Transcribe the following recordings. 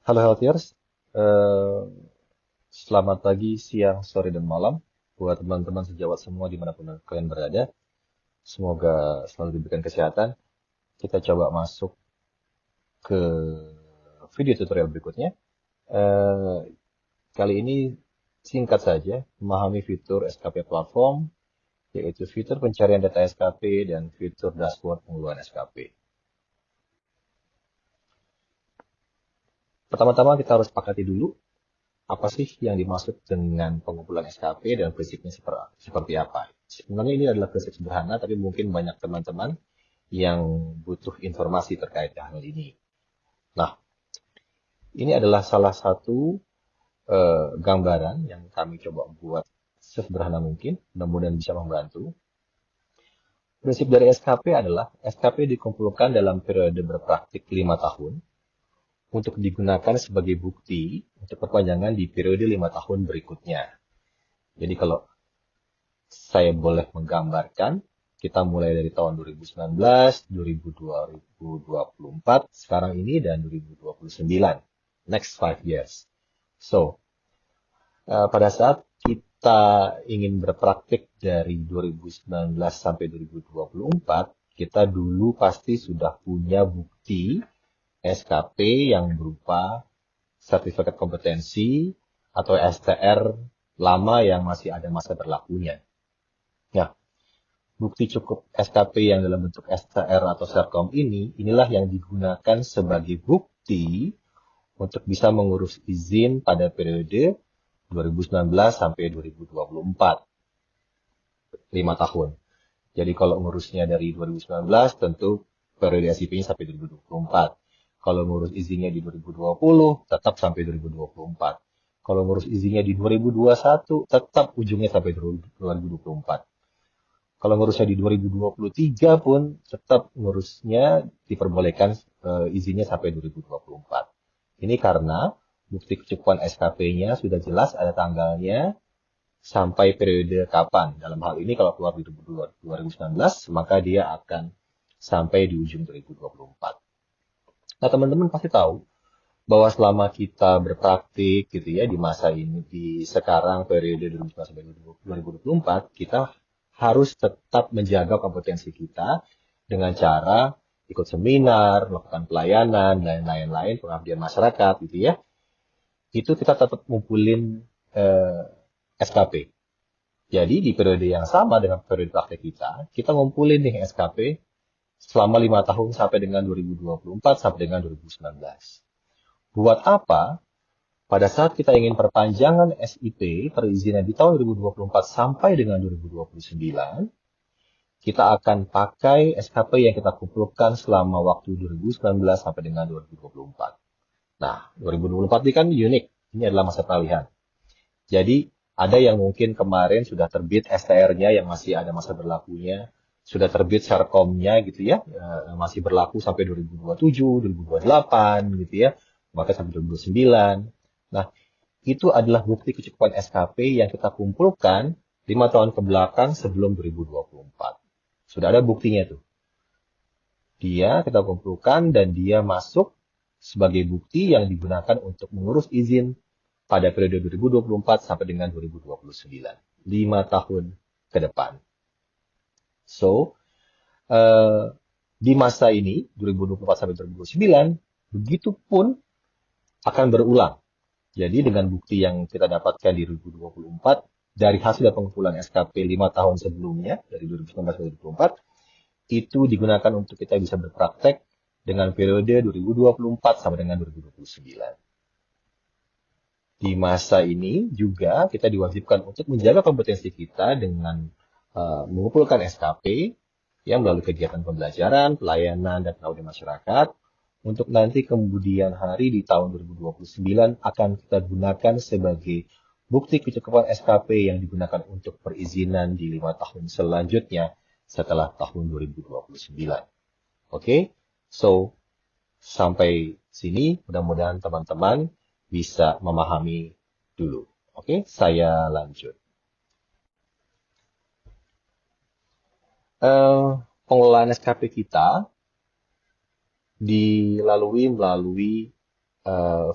Halo Healthiers, Eh, selamat pagi, siang, sore, dan malam buat teman-teman sejawat semua dimanapun kalian berada. Semoga selalu diberikan kesehatan. Kita coba masuk ke video tutorial berikutnya. Eh, Kali ini singkat saja, memahami fitur SKP platform, yaitu fitur pencarian data SKP dan fitur dashboard pengeluaran SKP. Pertama-tama kita harus sepakati dulu apa sih yang dimaksud dengan pengumpulan SKP dan prinsipnya seperti apa? Sebenarnya ini adalah prinsip sederhana, tapi mungkin banyak teman-teman yang butuh informasi terkait hal ini. Nah, ini adalah salah satu gambaran yang kami coba buat sesederhana mungkin, mudah-mudahan bisa membantu. Prinsip dari SKP adalah SKP dikumpulkan dalam periode berpraktik 5 tahun untuk digunakan sebagai bukti untuk perpanjangan di periode 5 tahun berikutnya. Jadi kalau saya boleh menggambarkan, kita mulai dari tahun 2019, 2024, sekarang ini, dan 2029. Next 5 years. So, pada saat kita ingin berpraktik dari 2019 sampai 2024, kita dulu pasti sudah punya bukti SKP yang berupa sertifikat kompetensi atau STR lama yang masih ada masa berlakunya. Nah, bukti cukup SKP yang dalam bentuk STR atau Serkom inilah yang digunakan sebagai bukti untuk bisa mengurus izin pada periode 2019 sampai 2024, 5 tahun. Jadi kalau ngurusnya dari 2019, tentu periode SIP-nya sampai 2024. Kalau ngurus izinnya di 2020, tetap sampai 2024. Kalau ngurus izinnya di 2021, tetap ujungnya sampai 2024. Kalau ngurusnya di 2023 pun tetap ngurusnya diperbolehkan izinnya sampai 2024. Ini karena bukti kecukupan SKP-nya sudah jelas ada tanggalnya sampai periode kapan. Dalam hal ini kalau keluar di 2019, maka dia akan sampai di ujung 2024. Nah, teman-teman pasti tahu bahwa selama kita berpraktik gitu ya di masa ini, di sekarang periode 2019 sampai 2024, kita harus tetap menjaga kompetensi kita dengan cara ikut seminar, melakukan pelayanan, dan lain-lain, pengabdian masyarakat gitu ya. Itu kita tetap ngumpulin SKP. Jadi di periode yang sama dengan periode praktek kita ngumpulin nih SKP selama 5 tahun sampai dengan 2024 sampai dengan 2019. Buat apa? Pada saat kita ingin perpanjangan SIP, perizinan di tahun 2024 sampai dengan 2029, kita akan pakai SKP yang kita kumpulkan selama waktu 2019 sampai dengan 2024. Nah, 2024 ini kan unik. Ini adalah masa peralihan. Jadi, ada yang mungkin kemarin sudah terbit STR-nya yang masih ada masa berlakunya, sudah terbit Serkom-nya gitu ya, masih berlaku sampai 2027, 2028 gitu ya, bahkan sampai 2029. Nah, itu adalah bukti kecukupan SKP yang kita kumpulkan 5 tahun ke belakang sebelum 2024. Sudah ada buktinya tuh. Dia kita kumpulkan dan dia masuk sebagai bukti yang digunakan untuk mengurus izin pada periode 2024 sampai dengan 2029. 5 tahun ke depan. So, eh, di masa ini, 2024 sampai 2029, begitu pun akan berulang. Jadi dengan bukti yang kita dapatkan di 2024, dari hasil pengumpulan SKP 5 tahun sebelumnya, dari 2019 ke 2024, itu digunakan untuk kita bisa berpraktek dengan periode 2024 sampai dengan 2029. Di masa ini juga kita diwajibkan untuk menjaga kompetensi kita dengan mengumpulkan SKP yang melalui kegiatan pembelajaran, pelayanan, dan pengabdian masyarakat untuk nanti kemudian hari di tahun 2029 akan kita gunakan sebagai bukti kecukupan SKP yang digunakan untuk perizinan di 5 tahun selanjutnya setelah tahun 2029. Oke, so sampai sini mudah-mudahan teman-teman bisa memahami dulu. Oke, saya lanjut. Pengelolaan SKP kita dilalui melalui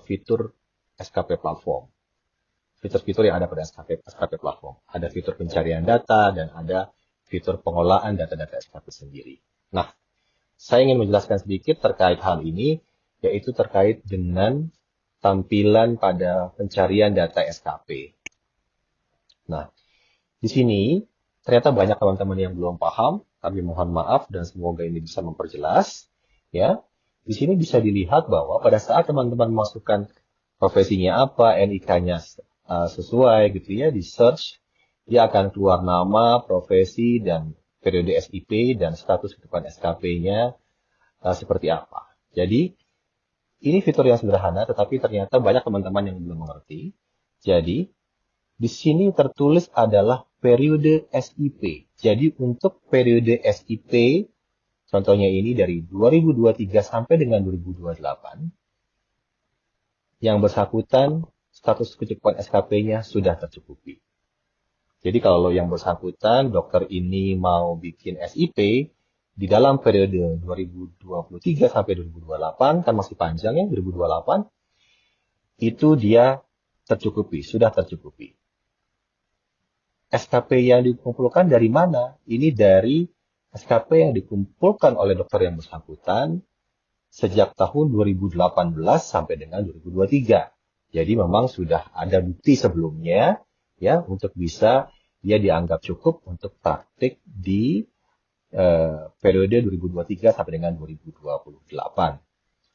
fitur SKP platform. Fitur-fitur yang ada pada SKP platform. Ada fitur pencarian data dan ada fitur pengolahan data-data SKP sendiri. Nah, saya ingin menjelaskan sedikit terkait hal ini, yaitu terkait dengan tampilan pada pencarian data SKP. Nah, di sini ternyata banyak teman-teman yang belum paham, tapi mohon maaf dan semoga ini bisa memperjelas. Ya, di sini bisa dilihat bahwa pada saat teman-teman memasukkan profesinya apa, NIK-nya sesuai gitu ya, di search, dia akan keluar nama, profesi, dan periode SIP, dan status kehidupan SKP-nya seperti apa. Jadi, ini fitur yang sederhana, tetapi ternyata banyak teman-teman yang belum mengerti. Jadi, di sini tertulis adalah periode SIP. Jadi, untuk periode SIP, contohnya ini dari 2023 sampai dengan 2028, yang bersangkutan status kecukupan SKP-nya sudah tercukupi. Jadi kalau yang bersangkutan, dokter ini mau bikin SIP, di dalam periode 2023 sampai 2028, kan masih panjang ya, 2028, itu dia tercukupi, sudah tercukupi. SKP yang dikumpulkan dari mana? Ini dari SKP yang dikumpulkan oleh dokter yang bersangkutan sejak tahun 2018 sampai dengan 2023. Jadi memang sudah ada bukti sebelumnya ya untuk bisa dia dianggap cukup untuk praktik di periode 2023 sampai dengan 2028.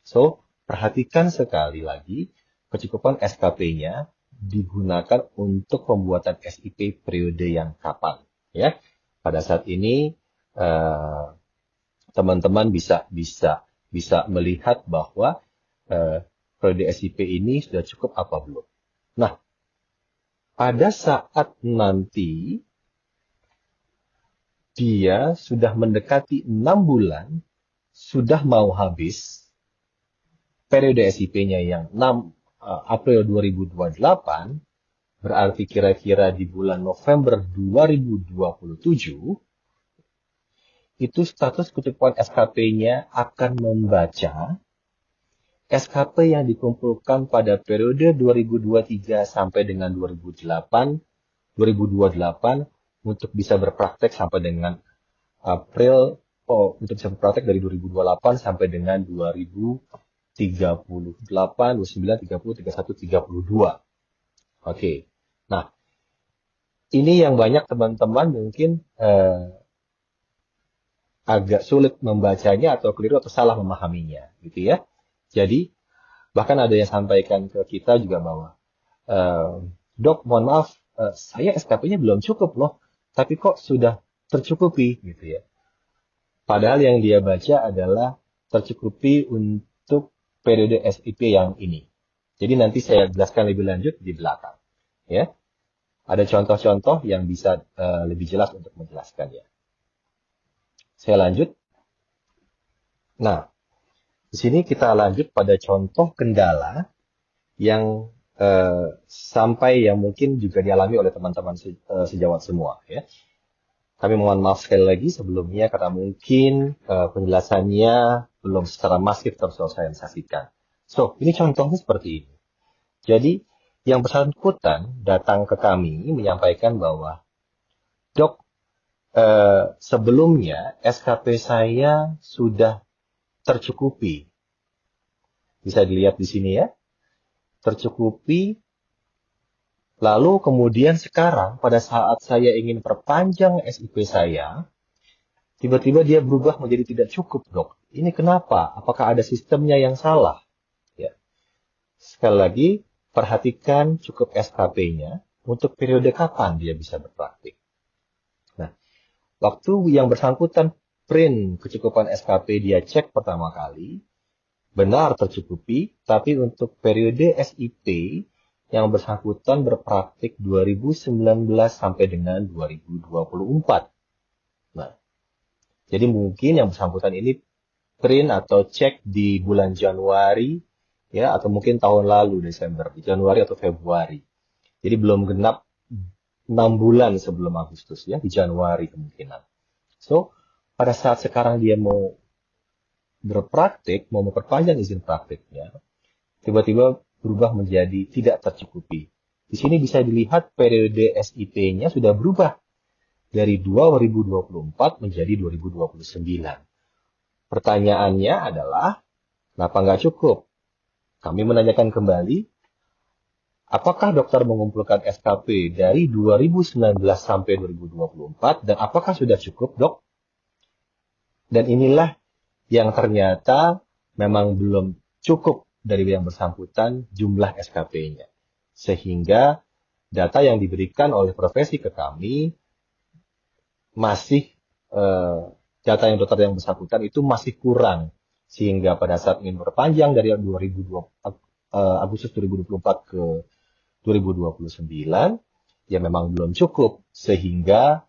So, perhatikan sekali lagi kecukupan SKP-nya digunakan untuk pembuatan SIP periode yang kapan ya. Pada saat ini teman-teman bisa melihat bahwa periode SIP ini sudah cukup apa belum. Nah, pada saat nanti dia sudah mendekati 6 bulan, sudah mau habis periode SIP-nya yang 6 April 2028, berarti kira-kira di bulan November 2027, itu status kecukupan SKP-nya akan membaca SKP yang dikumpulkan pada periode 2023 sampai dengan 2028 untuk bisa berpraktek sampai dengan April, untuk bisa berpraktek dari 2028 sampai dengan 2038, 29, 30, 31, 32. Oke. Nah, ini yang banyak teman-teman mungkin agak sulit membacanya atau keliru atau salah memahaminya, gitu ya. Jadi, bahkan ada yang sampaikan ke kita juga bahwa, dok, mohon maaf, saya SKP-nya belum cukup loh, tapi kok sudah tercukupi, gitu ya. Padahal yang dia baca adalah tercukupi untuk periode SIP yang ini. Jadi nanti saya jelaskan lebih lanjut di belakang, ya. Ada contoh-contoh yang bisa lebih jelas untuk menjelaskannya. Saya lanjut. Nah, di sini kita lanjut pada contoh kendala yang sampai yang mungkin juga dialami oleh teman-teman sejawat semua. Ya. Kami mohon maaf sekali lagi sebelumnya karena mungkin penjelasannya belum secara masif tersosialisasikan. So, ini contohnya seperti ini. Jadi, yang bersangkutan datang ke kami menyampaikan bahwa, dok, sebelumnya SKP saya sudah tercukupi. Bisa dilihat di sini ya. Tercukupi. Lalu kemudian sekarang pada saat saya ingin perpanjang SIP saya, tiba-tiba dia berubah menjadi tidak cukup, dok. Ini kenapa? Apakah ada sistemnya yang salah? Ya. Sekali lagi, perhatikan cukup SKP-nya untuk periode kapan dia bisa berpraktik. Nah, waktu yang bersangkutan print kecukupan SKP dia cek pertama kali, benar tercukupi, tapi untuk periode SIP yang bersangkutan berpraktik 2019 sampai dengan 2024. Nah, jadi mungkin yang bersangkutan ini print atau cek di bulan Januari, ya, atau mungkin tahun lalu Desember, di Januari atau Februari. Jadi belum genap 6 bulan sebelum Agustus, ya, di Januari kemungkinan. So, pada saat sekarang dia mau berpraktik, mau memperpanjang izin praktiknya, tiba-tiba berubah menjadi tidak tercukupi. Di sini bisa dilihat periode SIP-nya sudah berubah dari 2024 menjadi 2029. Pertanyaannya adalah, kenapa nggak cukup? Kami menanyakan kembali, apakah dokter mengumpulkan SKP dari 2019 sampai 2024 dan apakah sudah cukup, dok? Dan inilah yang ternyata memang belum cukup dari yang bersangkutan jumlah SKP-nya. Sehingga data yang diberikan oleh profesi ke kami masih data yang dokter yang bersangkutan itu masih kurang. Sehingga pada saat ingin berpanjang dari Agustus 2024 ke 2029, ya memang belum cukup. Sehingga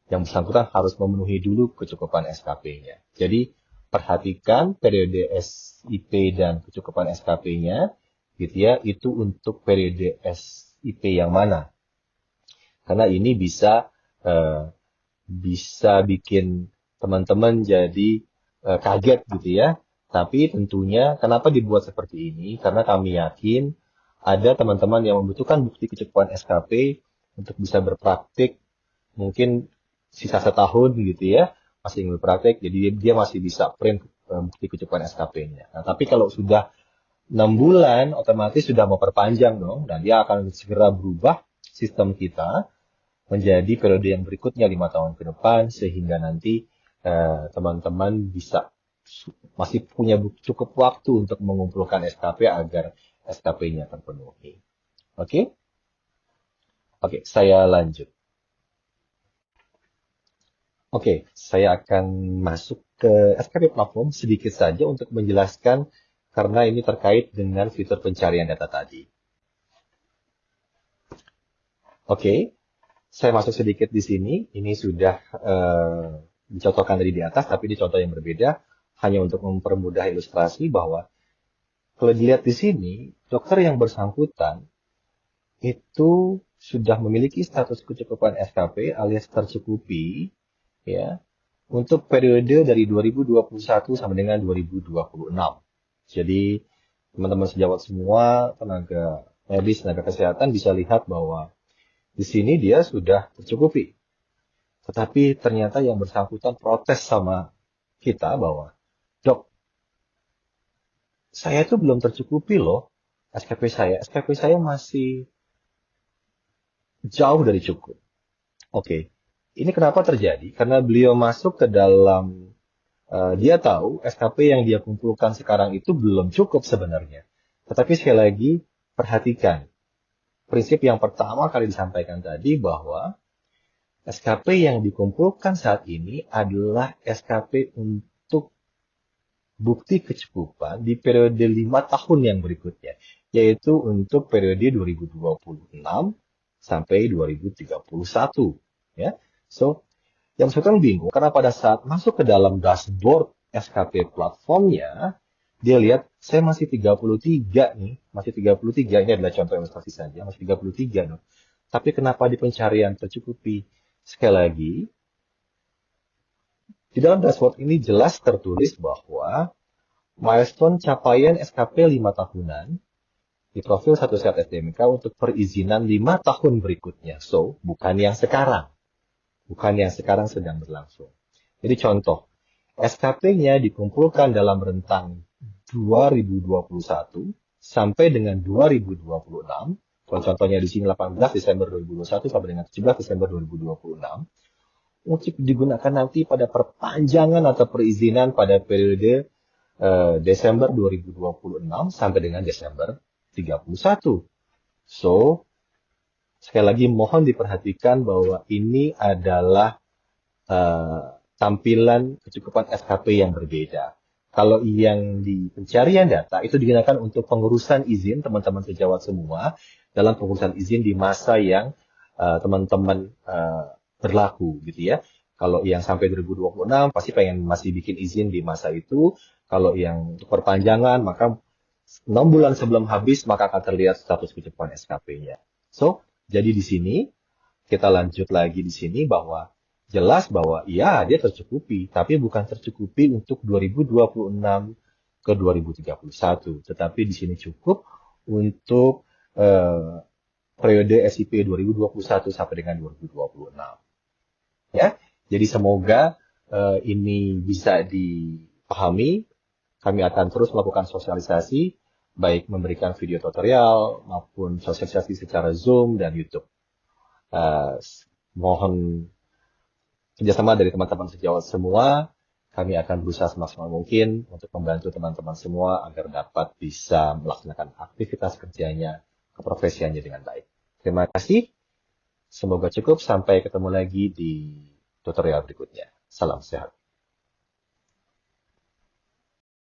yang bersangkutan harus memenuhi dulu kecukupan SKP-nya. Jadi perhatikan periode SIP dan kecukupan SKP-nya, gitu ya, itu untuk periode SIP yang mana? Karena ini bisa bikin teman-teman jadi kaget gitu ya. Tapi tentunya kenapa dibuat seperti ini? Karena kami yakin ada teman-teman yang membutuhkan bukti kecukupan SKP untuk bisa berpraktik mungkin sisa setahun gitu ya, masih ingin berpraktek, jadi dia masih bisa print bukti kecukupan SKP-nya. Nah, tapi kalau sudah 6 bulan, otomatis sudah mau perpanjang dong, dan dia akan segera berubah sistem kita menjadi periode yang berikutnya 5 tahun ke depan, sehingga nanti teman-teman bisa masih punya cukup waktu untuk mengumpulkan SKP agar SKP-nya terpenuhi. Oke? Oke, saya lanjut. Oke, saya akan masuk ke SKP platform sedikit saja untuk menjelaskan karena ini terkait dengan fitur pencarian data tadi. Oke, saya masuk sedikit di sini. Ini sudah dicontohkan tadi di atas, tapi di contoh yang berbeda, hanya untuk mempermudah ilustrasi bahwa kalau dilihat di sini, dokter yang bersangkutan itu sudah memiliki status kecukupan SKP alias tercukupi, ya, untuk periode dari 2021 sampai dengan 2026. Jadi, teman-teman sejawat semua, tenaga medis, tenaga kesehatan bisa lihat bahwa di sini dia sudah tercukupi. Tetapi ternyata yang bersangkutan protes sama kita bahwa, dok, saya itu belum tercukupi loh SKP saya. SKP saya masih jauh dari cukup. Oke. Ini kenapa terjadi? Karena beliau masuk ke dalam, dia tahu SKP yang dia kumpulkan sekarang itu belum cukup sebenarnya. Tetapi sekali lagi, perhatikan. Prinsip yang pertama kali disampaikan tadi bahwa SKP yang dikumpulkan saat ini adalah SKP untuk bukti kecukupan di periode 5 tahun yang berikutnya. Yaitu untuk periode 2026 sampai 2031. Ya. So, yang bersangkutan bingung karena pada saat masuk ke dalam dashboard SKP platformnya, dia lihat saya masih 33 nih, masih 33, ini adalah contoh ilustrasi saja, masih 33 dong. Tapi kenapa di pencarian tercukupi? Sekali lagi, di dalam dashboard ini jelas tertulis bahwa milestone capaian SKP 5 tahunan di profil satu sehat SDMK untuk perizinan 5 tahun berikutnya. So, bukan yang sekarang. Bukan yang sekarang sedang berlangsung. Jadi contoh, SKP-nya dikumpulkan dalam rentang 2021 sampai dengan 2026. Kalau contohnya di sini 18 Desember 2021 sampai dengan 17 Desember 2026. Untuk digunakan nanti pada perpanjangan atau perizinan pada periode Desember 2026 sampai dengan Desember 31. So, sekali lagi mohon diperhatikan bahwa ini adalah tampilan kecukupan SKP yang berbeda. Kalau yang di pencarian data itu digunakan untuk pengurusan izin teman-teman sejawat semua dalam pengurusan izin di masa yang teman-teman berlaku gitu ya. Kalau yang sampai 2026 pasti pengen masih bikin izin di masa itu. Kalau yang untuk perpanjangan maka 6 bulan sebelum habis maka akan terlihat status kecukupan SKP-nya. So, jadi di sini kita lanjut lagi di sini bahwa jelas bahwa ya dia tercukupi, tapi bukan tercukupi untuk 2026 ke 2031. Tetapi di sini cukup untuk periode SIP 2021 sampai dengan 2026. Ya, jadi semoga ini bisa dipahami. Kami akan terus melakukan sosialisasi, baik memberikan video tutorial maupun sosialisasi secara Zoom dan YouTube. Mohon kerjasama dari teman-teman sejawat semua. Kami akan berusaha semaksimal mungkin untuk membantu teman-teman semua agar dapat bisa melaksanakan aktivitas kerjanya, keprofesiannya dengan baik. Terima kasih. Semoga cukup. Sampai ketemu lagi di tutorial berikutnya. Salam sehat.